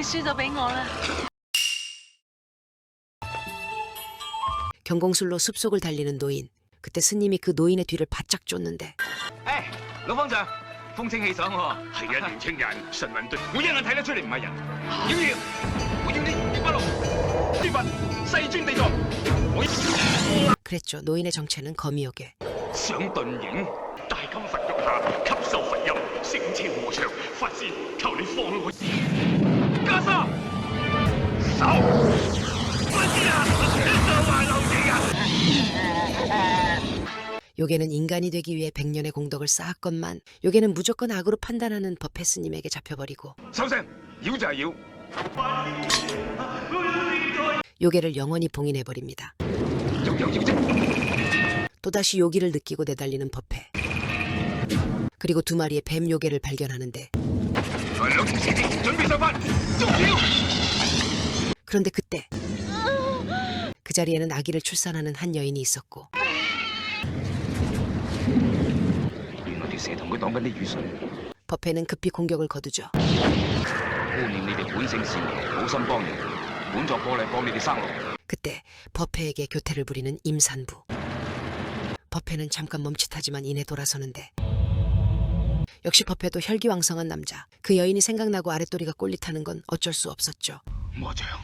輸咗俾我啦。 경공술로 숲속을 달리는 노인. 그때 스님이 그 노인의 뒤를 바짝 쫓는데 誒，老方丈，風清氣爽喎。係啊，年青人，神魂對，我一眼睇得出你唔係人。妖，我要你滅不露，絕佛世尊地藏。我 그랬죠. 노인의 정체는 거미호계. 想遁影，大金佛腳下，吸受佛音，聖超和尚，法師，求你放我。袈裟，手，法師啊，就話漏地啊！ 요괴는 인간이 되기 위해 100년의 공덕을 쌓았건만 요괴는 무조건 악으로 판단하는 법회 스님에게 잡혀버리고 收聲，妖就係妖。 요괴를 영원히 봉인해버립니다. 仲有妖精， 또다시 요기를 느끼고 내달리는 법회. 그리고 두 마리의 뱀 요괴를 발견하는데 兩條蛇精準備上翻，捉妖。 그런데 그때 그 자리에는 아기를 출산하는 한 여인이 있었고 原來條蛇同佢擋緊啲雨水。 법회는 급히 공격을 거두죠. 顧念你哋本性善良，好心幫你，本作玻璃幫你哋生路。 그때 법회에게 교태를 부리는 임산부. 법회는 잠깐 멈칫하지만 이내 돌아서는데 역시 법회도 혈기왕성한 남자. 그 여인이 생각나고 아랫도리가 꼴릿하는 건 어쩔 수 없었죠. 맞아요.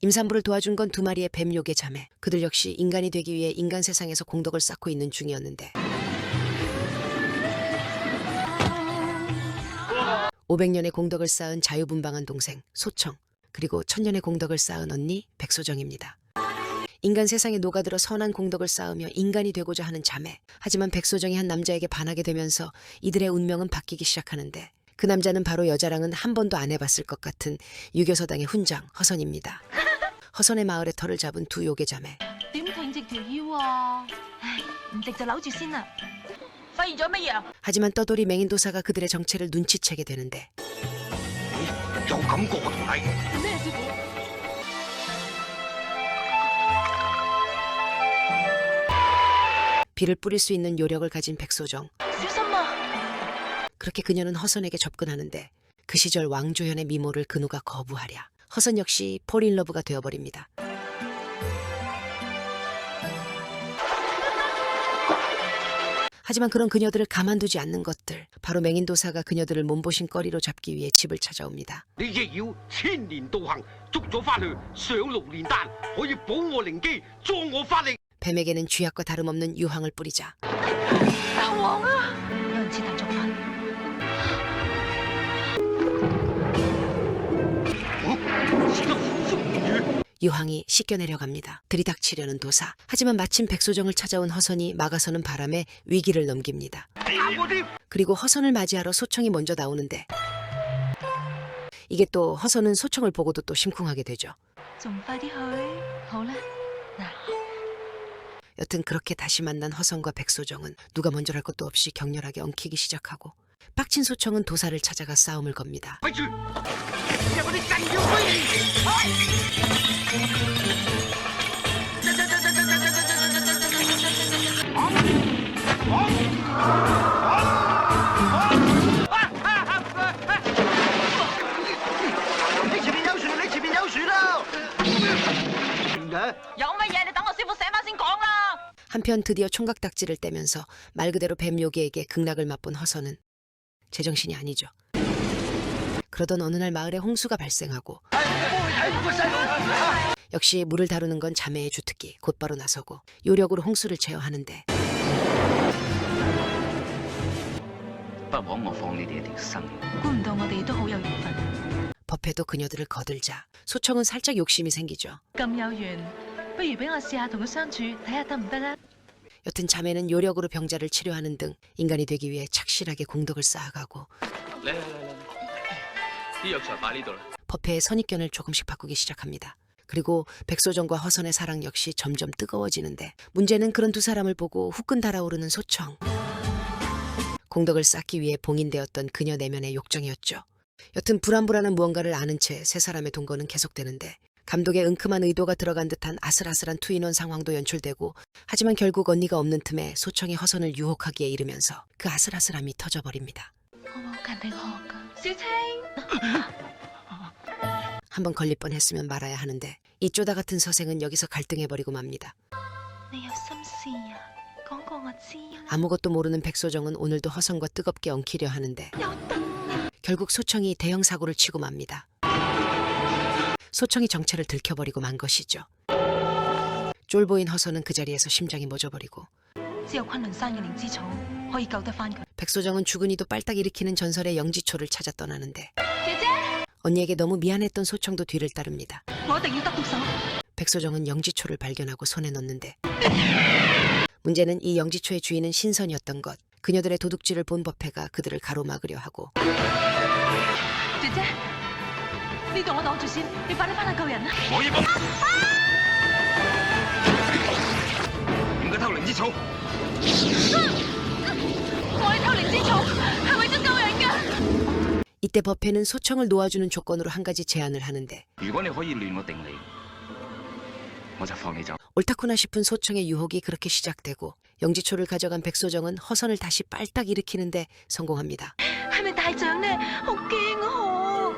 임산부를 도와준 건 두 마리의 뱀 요괴 자매. 그들 역시 인간이 되기 위해 인간 세상에서 공덕을 쌓고 있는 중이었는데 500년의 공덕을 쌓은 자유분방한 동생 소청, 그리고 1000년의 공덕을 쌓은 언니 백소정입니다. 인간 세상에 녹아들어 선한 공덕을 쌓으며 인간이 되고자 하는 자매. 하지만 백소정이 한 남자에게 반하게 되면서 이들의 운명은 바뀌기 시작하는데 그 남자는 바로 여자랑은 한 번도 안 해봤을 것 같은 유교서당의 훈장 허선입니다. 허선의 마을에 털을 잡은 두 요괴 자매. 點挺直條腰啊？唉，唔直就扭住先啦。發現咗乜嘢啊？ 하지만 떠돌이 맹인도사가 그들의 정체를 눈치채게 되는데 有感覺啊，徒弟。咩師傅？ 비를 뿌릴 수 있는 요력을 가진 백소정. 小心啊！ 그렇게 그녀는 허선에게 접근하는데 그 시절 왕조연의 미모를 그 누가 거부하랴. 허선 역시 폴인러브가 되어버립니다. 하지만 그런 그녀들을 가만두지 않는 것들. 바로 맹인도사가 그녀들을 몸보신 거리로 잡기 위해 집을 찾아옵니다. 你亦要千年道行，捉咗翻去上6連丹，可以保我靈機，助我法力。 뱀에게는 쥐약과 다름없는 유황을 뿌리자 大王啊！有人設大作法。 유황이 씻겨내려갑니다. 들이닥치려는 도사. 하지만 마침 백소정을 찾아온 허선이 막아서는 바람에 위기를 넘깁니다. 그리고 허선을 맞이하러 소청이 먼저 나오는데 이게 또 허선은 소청을 보고도 또 심쿵하게 되죠. 仲快啲去，好啦，嗱。 여튼 그렇게 다시 만난 허선과 백소정은 누가 먼저랄 것도 없이 격렬하게 엉키기 시작하고 빡친 소청은 도사를 찾아가 싸움을 겁니다. 咪住，有嗰啲震妖飛嚟！ 你前面有船，你前面有船啦！ 有乜嘢？你等我師傅醒翻先講啦。 한편 드디어 총각딱지를 떼면서 말 그대로 뱀 요괴에게 극락을 맛본 허선은 제정신이 아니죠. 그러던 어느 날 마을에 홍수가 발생하고 역시 물을 다루는 건 자매의 주특기. 곧바로 나서고 요력으로 홍수를 제어하는데 不枉我放你哋一條生。估唔到我哋都好有緣分。 법회도 그녀들을 거들자 소청은 살짝 욕심이 생기죠. 咁有緣，不如俾我試下同佢相處，睇下得唔得啊？ 여튼 자매는 요력으로 병자를 치료하는 등 인간이 되기 위해 착실하게 공덕을 쌓아가고 嚟嚟嚟嚟，啲藥材擺呢度啦。 법회의 선입견을 조금씩 바꾸기 시작합니다. 그리고 백소정과 허선의 사랑 역시 점점 뜨거워지는데 문제는 그런 두 사람을 보고 후끈 달아오르는 소청. 공덕을 쌓기 위해 봉인되었던 그녀 내면의 욕정이었죠. 여튼 불안불안한 무언가를 아는 채 세 사람의 동거는 계속되는데 감독의 은큼한 의도가 들어간 듯한 아슬아슬한 투인원 상황도 연출되고 하지만 결국 언니가 없는 틈에 소청이 허선을 유혹하기에 이르면서 그 아슬아슬함이 터져버립니다. 我冇勤力學㗎，小青， 한번 걸릴 뻔했으면 말아야 하는데 이 쪼다 같은 서생은 여기서 갈등해버리고 맙니다. 你有心事啊？講過我知啦。 아무것도 모르는 백소정은 오늘도 허선과 뜨겁게 엉키려 하는데 결국 소청이 대형 사고를 치고 맙니다. 소청이 정체를 들켜버리고 만 것이죠. 쫄보인 허선은 그 자리에서 심장이 멎어버리고 只有昆崙山嘅靈芝草可以救得翻佢。 백소정은 죽은이도 빨딱 일으키는 전설의 영지초를 찾아 떠나는데 姐姐， 언니에게 너무 미안했던 소청도 뒤를 따릅니다. 我一定要得到手。 백소정은 영지초를 발견하고 손에 넣는데 문제는 이 영지초의 주인은 신선이었던 것. 그녀들의 도둑질을 본 법회가 그들을 가로막으려 하고 姐姐，呢度我擋住先，你快啲翻去救人啦！我要幫。點解偷靈之草？我去偷靈芝草，係為咗救人㗎。 이때 법회는 소청을 놓아주는 조건으로 한 가지 제안을 하는데 如果你可以亂我定你，我就放你走。 옳다구나 싶은 소청의 유혹이 그렇게 시작되고 영지초를 가져간 백소정은 허선을 다시 빨딱 일으키는데 성공합니다. 係咪大象呢？好驚啊！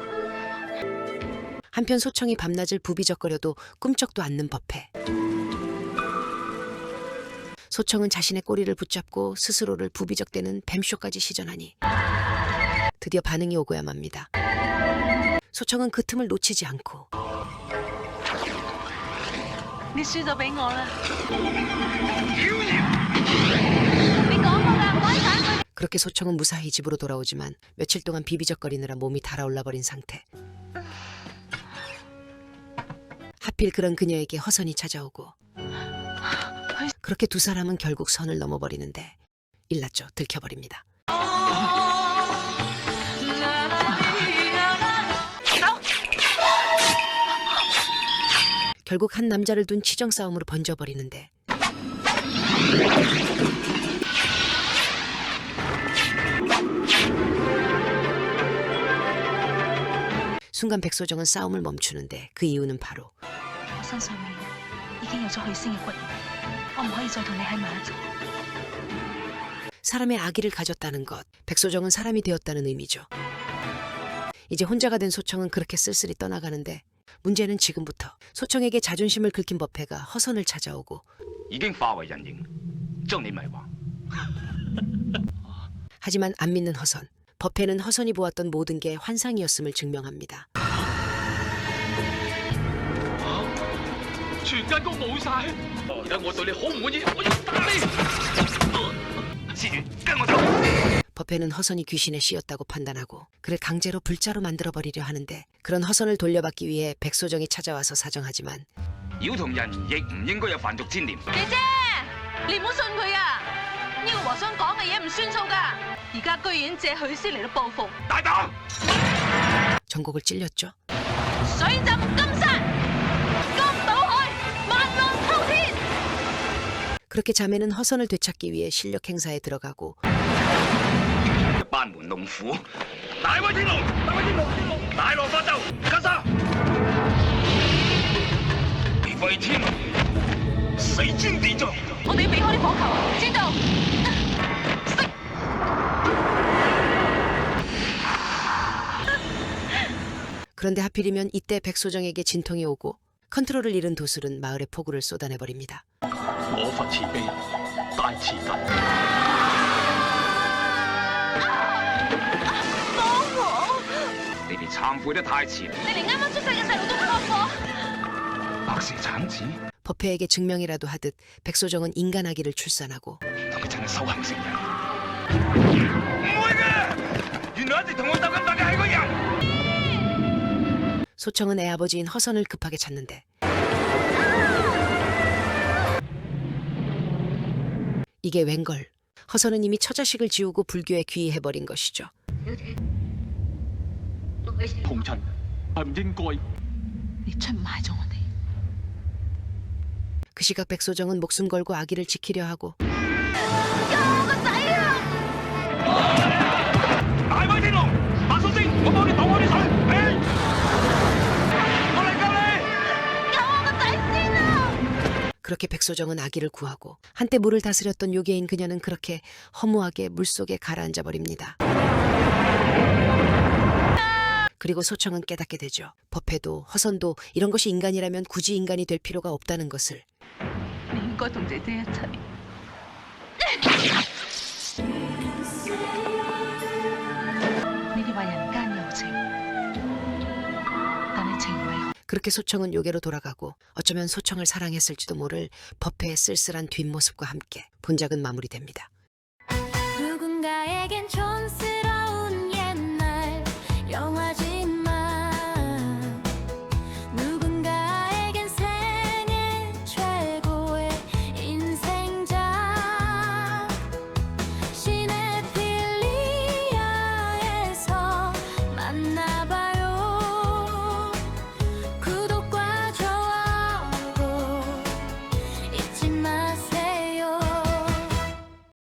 한편 소청이 밤낮을 부비적거려도 꿈쩍도 않는 법회. 소청은 자신의 꼬리를 붙잡고 스스로를 부비적대는 뱀쇼까지 시전하니 드디어 반응이 오고야 맙니다. 소청은 그 틈을 놓치지 않고 你輸咗俾我啦！你講過㗎，唔可以反佢。 그렇게 소청은 무사히 집으로 돌아오지만 며칠 동안 비비적거리느라 몸이 달아올라 버린 상태. 하필 그런 그녀에게 허선이 찾아오고 그렇게 두 사람은 결국 선을 넘어버리는데 일났죠. 들켜버립니다. 결국 한 남자를 둔 치정 싸움으로 번져버리는데 순간 백소정은 싸움을 멈추는데 그 이유는 바로 我身上面已經有咗去星嘅骨肉，我唔可以再同你喺埋一齊。 사람의 아기를 가졌다는 것, 백소정은 사람이 되었다는 의미죠. 이제 혼자가 된 소청은 그렇게 쓸쓸히 떠나가는데 문제는 지금부터 소청에게 자존심을 긁힌 법회가 허선을 찾아오고 已經化為人形，將你迷惑。 하지만 안 믿는 허선. 법회는 허선이 보았던 모든 게 환상이었음을 증명합니다. 全間屋冇晒。而家我對你好唔滿意，我要打你。思遠，跟我走。 법회는 허선이 귀신에 씌었다고 판단하고 그를 강제로 불자로 만들어버리려 하는데 그런 허선을 돌려받기 위해 백소정이 찾아와서 사정하지만 妖同人亦唔應該有凡俗之念。姐姐，你唔好信佢啊！呢個和尚講嘅嘢唔算數㗎。而家居然借許師嚟到報復，大膽！ 전곡을 찔렸죠. 水浸金山，江倒海，萬浪滔天。 그렇게 자매는 허선을 되찾기 위해 실력 행사에 들어가고 班門弄斧，大威天龍，大威天龍，大羅法咒，吉沙，地位天龍，死尊地藏。我哋要避開啲火球，知道？ 그런데 하필이면 이때 백소정에게 진통이 오고 컨트롤을 잃은 도술은 마을에 폭우를 쏟아내버립니다. 我佛慈悲，大慈大。幫我！你哋懺悔得太遲，你連啱啱出世嘅細路都幫我！ 白蛇產子， 법회에게 증명이라도 하듯 백소정은 인간 아기를 출산하고 同佢真係修行成人。唔會嘅，原來一直同我鬥咁大嘅係個人。 소청은 애아버지인 허선을 급하게 찾는데 이게 웬걸 허선은 이미 처자식을 지우고 불교에 귀의해버린 것이죠. 紅塵係唔應該。你出賣咗我哋。 그 시각 백소정은 목숨 걸고 아기를 지키려 하고 救我個仔啊！ 大威天龍，白素星，我幫你擋開啲水。我嚟救你！ 救我個仔先啊！ 그렇게 백소정은 아기를 구하고 한때 물을 다스렸던 요괴인 그녀는 그렇게 허무하게 물속에 가라앉아 버립니다. 그리고 소청은 깨닫게 되죠. 법회도 허선도 이런 것이 인간이라면 굳이 인간이 될 필요가 없다는 것을. 你應該同姐姐一齊。你哋話人間有情，但係情為 그렇게 소청은 요괴로 돌아가고 어쩌면 소청을 사랑했을지도 모를 법회의 쓸쓸한 뒷모습과 함께 본작은 마무리됩니다. 누군가에겐 촌스